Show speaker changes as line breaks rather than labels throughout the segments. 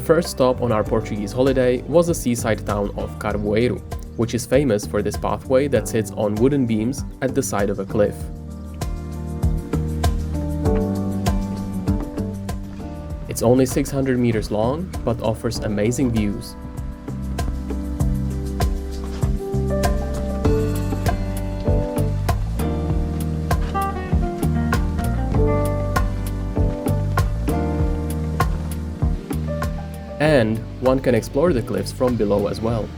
first stop on our Portuguese holiday was the seaside town of Carvoeiro, which is famous for this pathway that sits on wooden beams at the side of a cliff. It's only 600 meters long, but offers amazing views. And one can explore the cliffs from below as well.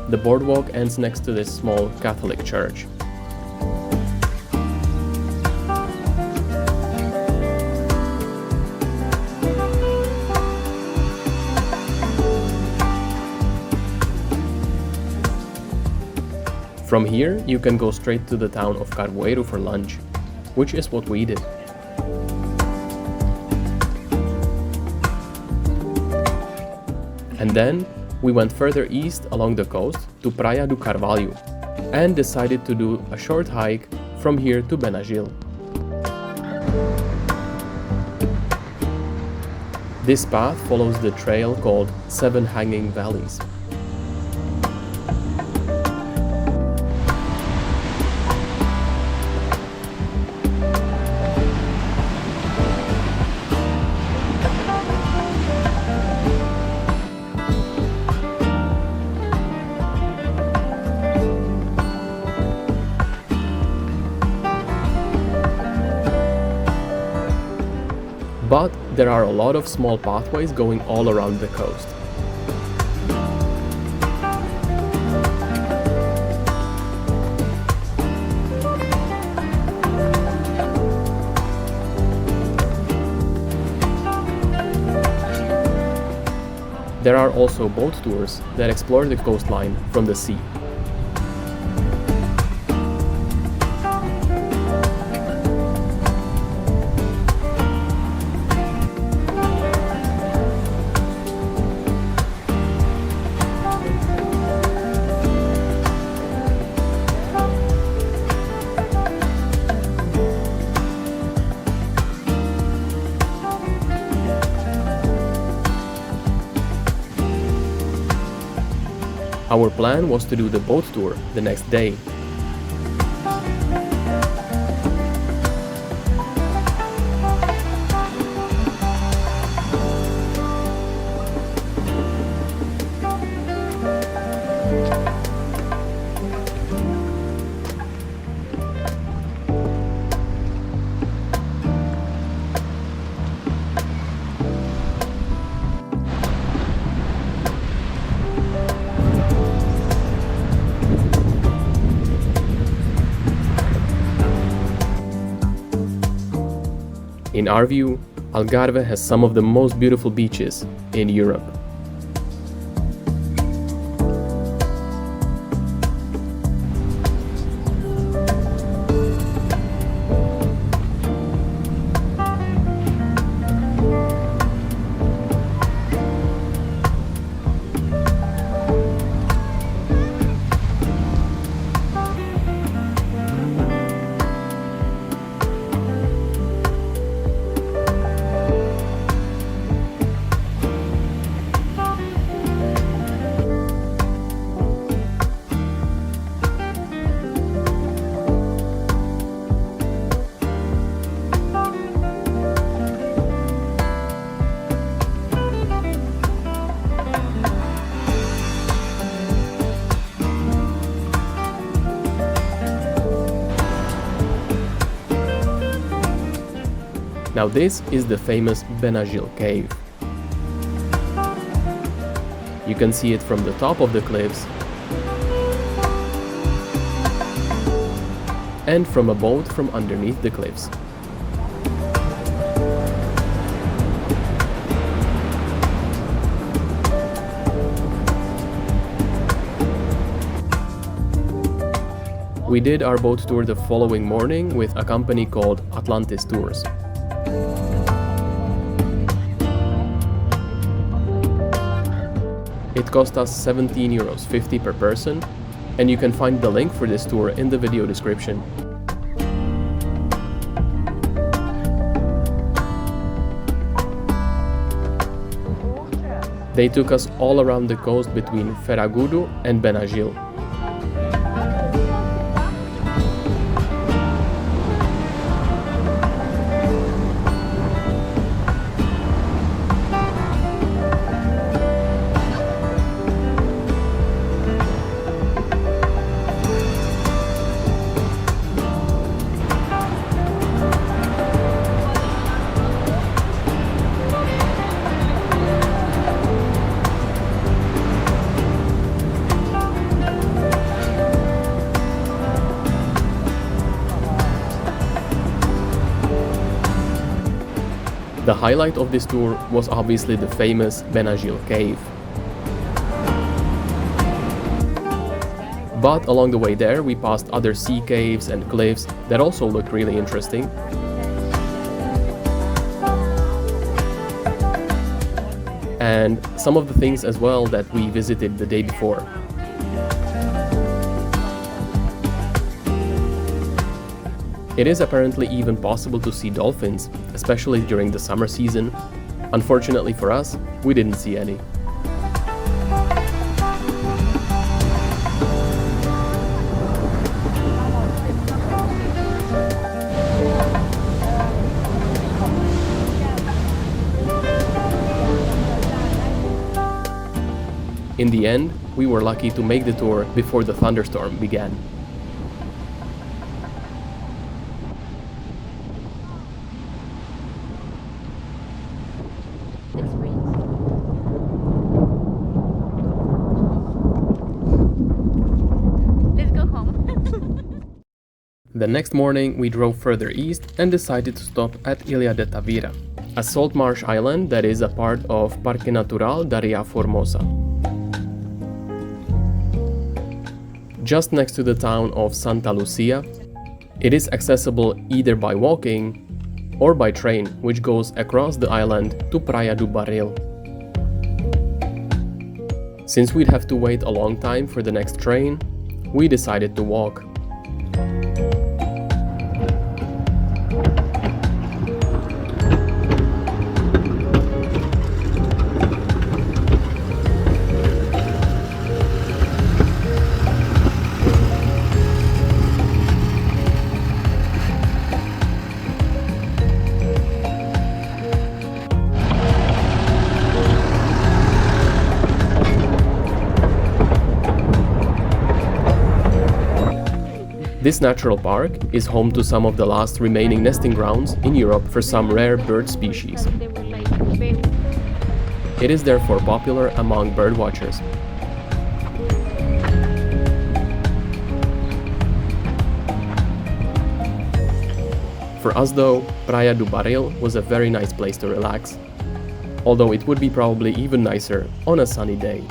The boardwalk ends next to this small Catholic church. From here, you can go straight to the town of Carvoeiro for lunch, which is what we did. And then, we went further east along the coast to Praia do Carvalho and decided to do a short hike from here to Benagil. This path follows the trail called Seven Hanging Valleys. But there are a lot of small pathways going all around the coast. There are also boat tours that explore the coastline from the sea. Our plan was to do the boat tour the next day. In our view, Algarve has some of the most beautiful beaches in Europe. Now this is the famous Benagil Cave. You can see it from the top of the cliffs and from a boat from underneath the cliffs. We did our boat tour the following morning with a company called Atlantis Tours. It cost us €17.50 per person, and you can find the link for this tour in the video description. They took us all around the coast between Ferragudo and Benagil. The highlight of this tour was obviously the famous Benagil Cave. But along the way there, we passed other sea caves and cliffs that also looked really interesting. And some of the things as well that we visited the day before. It is apparently even possible to see dolphins, especially during the summer season. Unfortunately for us, we didn't see any. In the end, we were lucky to make the tour before the thunderstorm began. The next morning we drove further east and decided to stop at Ilha de Tavira, a salt marsh island that is a part of Parque Natural da Ria Formosa. Just next to the town of Santa Lucia, it is accessible either by walking or by train, which goes across the island to Praia do Barril. Since we'd have to wait a long time for the next train, we decided to walk. This natural park is home to some of the last remaining nesting grounds in Europe for some rare bird species. It is therefore popular among birdwatchers. For us though, Praia do Barril was a very nice place to relax, although it would be probably even nicer on a sunny day.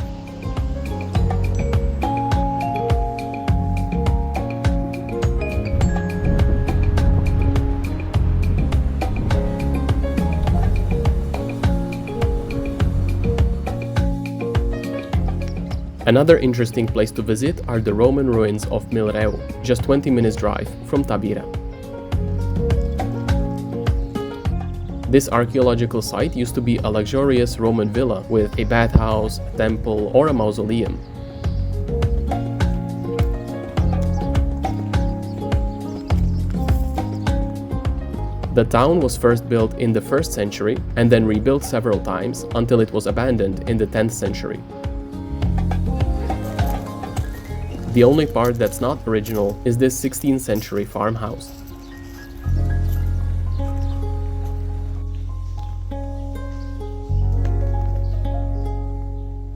Another interesting place to visit are the Roman ruins of Milreu, just 20 minutes drive from Tavira. This archaeological site used to be a luxurious Roman villa with a bathhouse, temple, or a mausoleum. The town was first built in the 1st century and then rebuilt several times until it was abandoned in the 10th century. The only part that's not original is this 16th century farmhouse.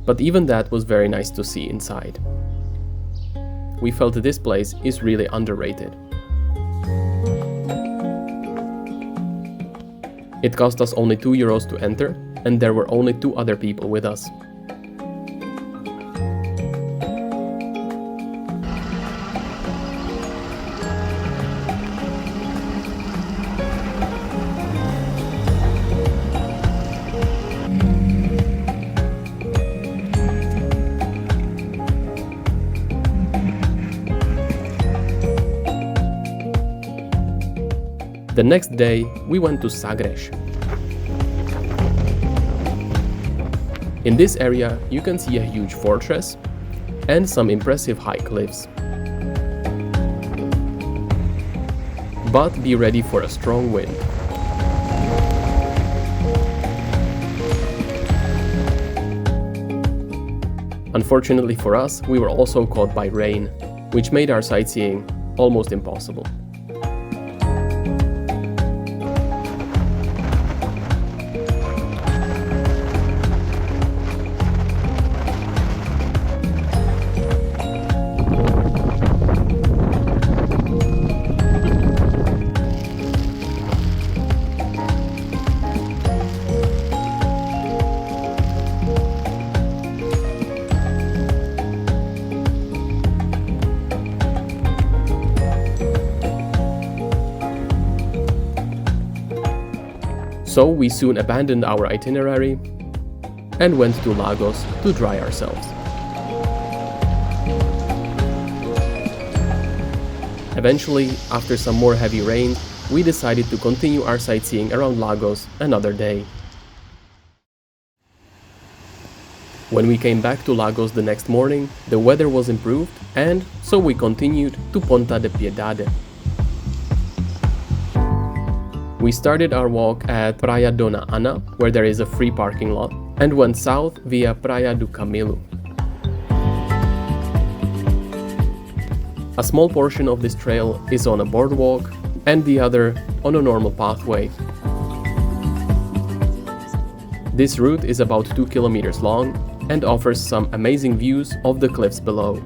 But even that was very nice to see inside. We felt that this place is really underrated. It cost us only €2 to enter, and there were only 2 other people with us. The next day, we went to Sagres. In this area, you can see a huge fortress and some impressive high cliffs. But be ready for a strong wind. Unfortunately for us, we were also caught by rain, which made our sightseeing almost impossible. So we soon abandoned our itinerary and went to Lagos to dry ourselves. Eventually, after some more heavy rain, we decided to continue our sightseeing around Lagos another day. When we came back to Lagos the next morning, the weather was improved, and so we continued to Ponta da Piedade. We started our walk at Praia Dona Ana, where there is a free parking lot, and went south via Praia do Camelo. A small portion of this trail is on a boardwalk, and the other on a normal pathway. This route is about 2 kilometers long and offers some amazing views of the cliffs below.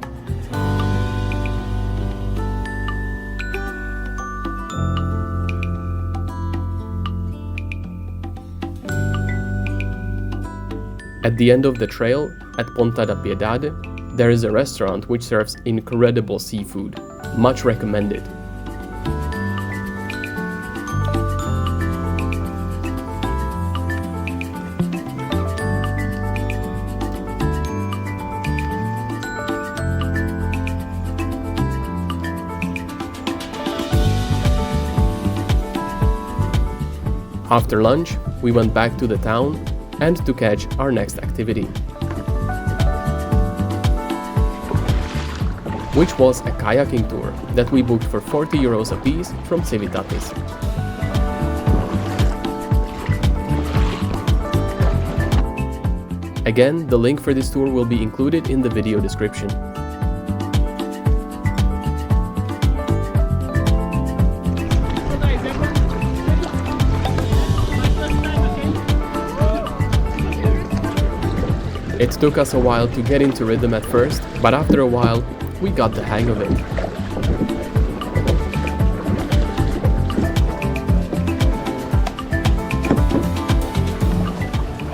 At the end of the trail, at Ponta da Piedade, there is a restaurant which serves incredible seafood. Much recommended. After lunch, we went back to the town and to catch our next activity, which was a kayaking tour that we booked for 40 euros a piece from Civitatis. Again, the link for this tour will be included in the video description. It took us a while to get into rhythm at first, but after a while, we got the hang of it.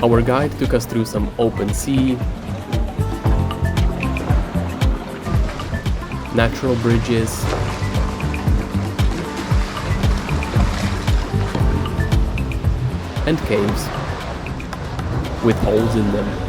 Our guide took us through some open sea, natural bridges, and caves with holes in them.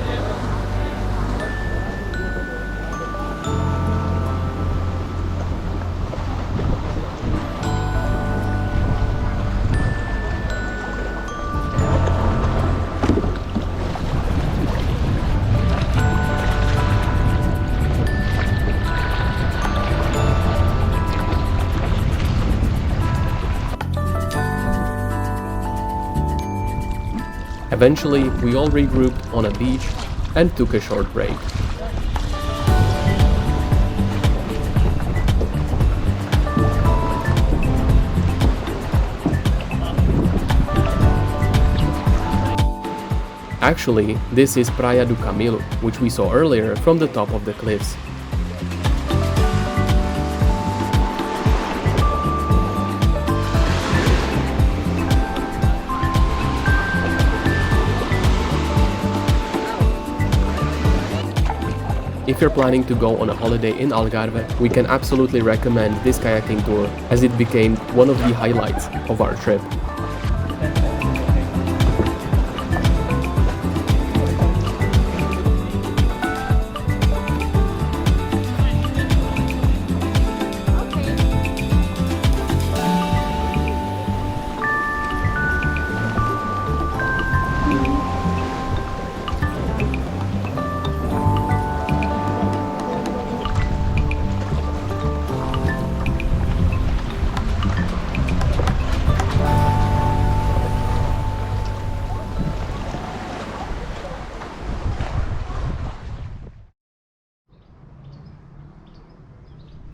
Eventually, we all regrouped on a beach and took a short break. Actually, this is Praia do Camelo, which we saw earlier from the top of the cliffs. If you're planning to go on a holiday in Algarve, we can absolutely recommend this kayaking tour, as it became one of the highlights of our trip.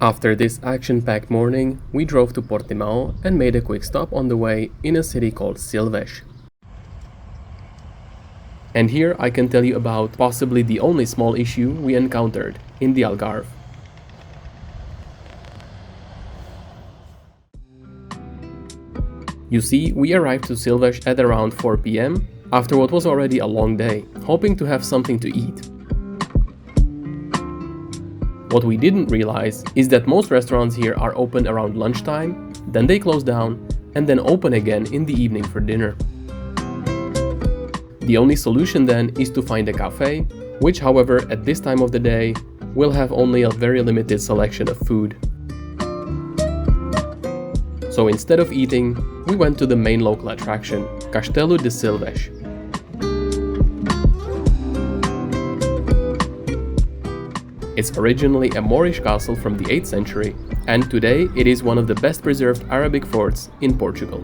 After this action-packed morning, we drove to Portimao and made a quick stop on the way in a city called Silves. And here I can tell you about possibly the only small issue we encountered in the Algarve. You see, we arrived to Silves at around 4 p.m. after what was already a long day, hoping to have something to eat. What we didn't realize is that most restaurants here are open around lunchtime, then they close down, and then open again in the evening for dinner. The only solution then is to find a cafe, which however at this time of the day will have only a very limited selection of food. So instead of eating, we went to the main local attraction, Castelo de Silves. It's originally a Moorish castle from the 8th century, and today it is one of the best preserved Arabic forts in Portugal.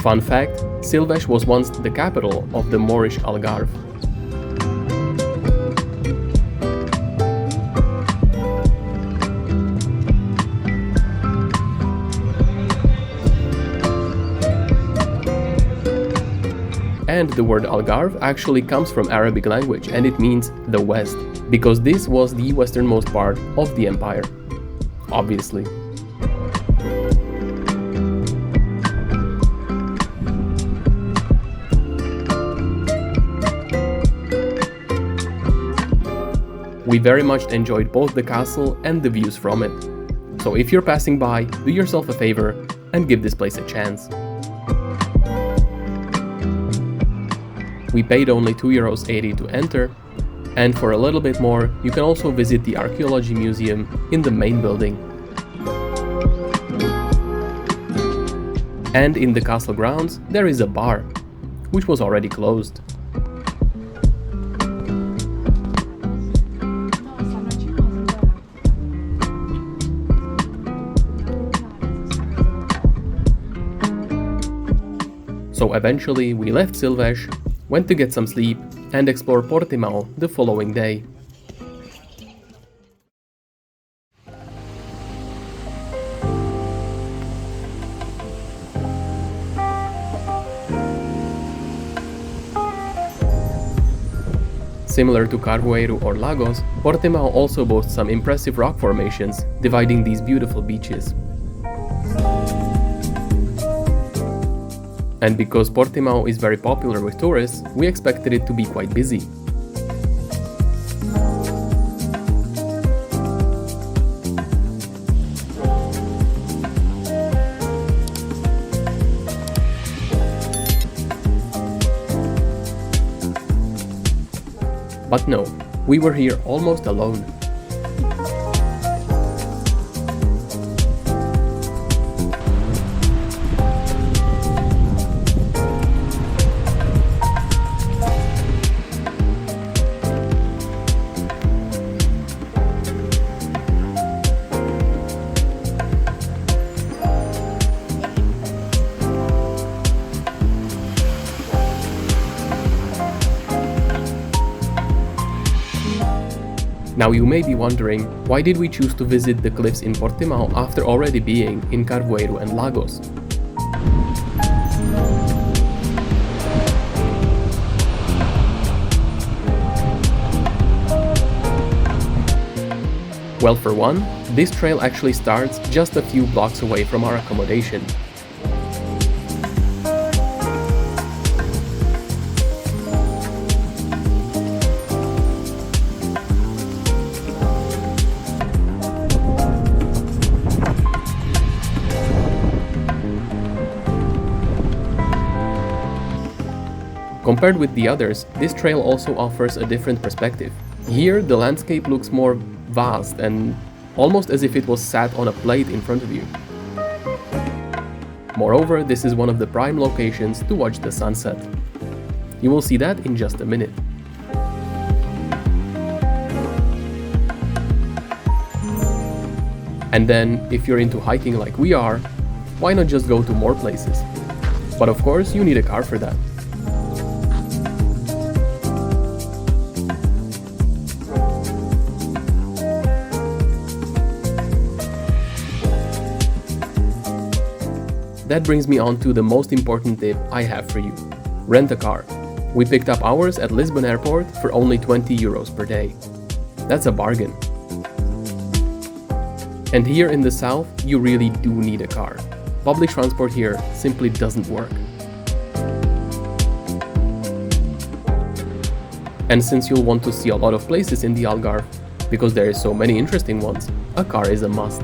Fun fact, Silves was once the capital of the Moorish Algarve. And the word Algarve actually comes from Arabic language and it means the west, because this was the westernmost part of the empire. Obviously. We very much enjoyed both the castle and the views from it. So if you're passing by, do yourself a favor and give this place a chance. We paid only €2.80 to enter, and for a little bit more, you can also visit the Archaeology Museum in the main building. And in the castle grounds, there is a bar, which was already closed. So eventually we left Silves, went to get some sleep, and explore Portimao the following day. Similar to Carvoeiro or Lagos, Portimao also boasts some impressive rock formations dividing these beautiful beaches. And because Portimao is very popular with tourists, we expected it to be quite busy. But no, we were here almost alone. Now you may be wondering, why did we choose to visit the cliffs in Portimao after already being in Carvoeiro and Lagos? Well, for one, this trail actually starts just a few blocks away from our accommodation. Compared with the others, this trail also offers a different perspective. Here, the landscape looks more vast and almost as if it was sat on a plate in front of you. Moreover, this is one of the prime locations to watch the sunset. You will see that in just a minute. And then, if you're into hiking like we are, why not just go to more places? But of course, you need a car for that. that brings me on to the most important tip I have for you. Rent a car. We picked up ours at Lisbon Airport for only 20 euros per day. That's a bargain. And here in the south, you really do need a car. Public transport here simply doesn't work. And since you'll want to see a lot of places in the Algarve, because there is so many interesting ones, a car is a must.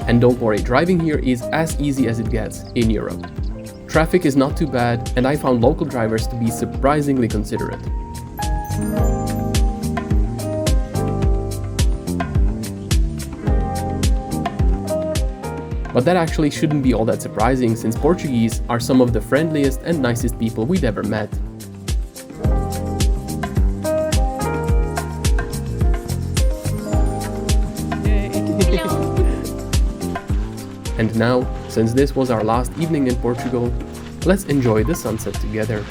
And don't worry, driving here is as easy as it gets in Europe. Traffic is not too bad, and I found local drivers to be surprisingly considerate. But that actually shouldn't be all that surprising, since Portuguese are some of the friendliest and nicest people we'd ever met. And now, since this was our last evening in Portugal, let's enjoy the sunset together.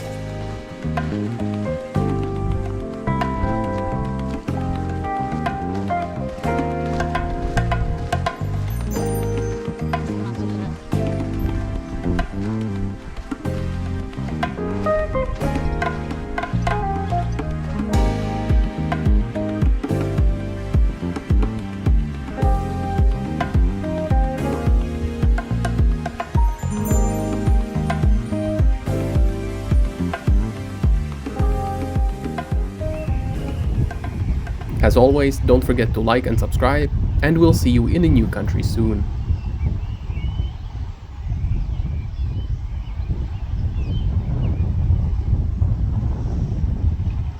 As always, don't forget to like and subscribe, and we'll see you in a new country soon.